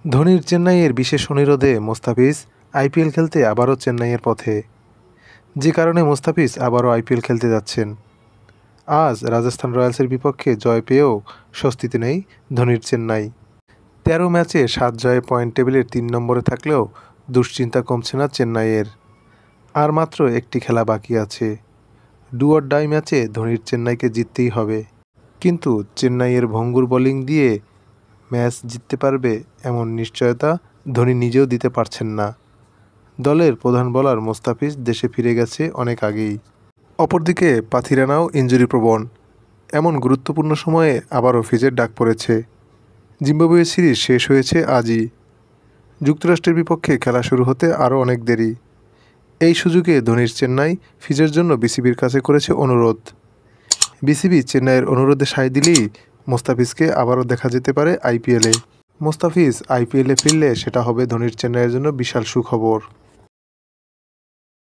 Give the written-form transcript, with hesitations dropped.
ধোনির চেন্নাইয়ের বিশেষ অনুরোধে মোস্তাফিজ আইপিএল খেলতে আবারও চেন্নাইয়ের পথে, যে কারণে মোস্তাফিজ আবারও আইপিএল খেলতে যাচ্ছেন। আজ রাজস্থান রয়্যালসের বিপক্ষে জয় পেয়েও স্বস্তিতে নেই ধোনির চেন্নাই। ১৩ ম্যাচে ৭ জয়ে পয়েন্ট টেবিলের ৩ নম্বরে থাকলেও দুশ্চিন্তা কমছে না চেন্নাইয়ের। আর মাত্র একটি খেলা বাকি আছে। ডু অর ডাই ম্যাচে ধোনির চেন্নাইকে জিততেই হবে, কিন্তু চেন্নাইয়ের ভঙ্গুর বোলিং দিয়ে ম্যাচ জিততে পারবে এমন নিশ্চয়তা ধোনি নিজেও দিতে পারছেন না। দলের প্রধান বোলার মোস্তাফিজ দেশে ফিরে গেছে অনেক আগেই। অপরদিকে পাথিরানাও ইনজুরিপ্রবণ। এমন গুরুত্বপূর্ণ সময়ে আবারও ফিজের ডাক পড়েছে। জিম্বাবুয়ে সিরিজ শেষ হয়েছে আজই। যুক্তরাষ্ট্রের বিপক্ষে খেলা শুরু হতে আরও অনেক দেরি। এই সুযোগে ধোনির চেন্নাই ফিজের জন্য বিসিবির কাছে করেছে অনুরোধ। বিসিবি চেন্নাইয়ের অনুরোধে সায় দিলেই মোস্তাফিজকে আবারও দেখা যেতে পারে আইপিএলে। মোস্তাফিজ আইপিএলে ফিরলে সেটা হবে ধোনির চেন্নাইয়ের জন্য বিশাল সুখবর।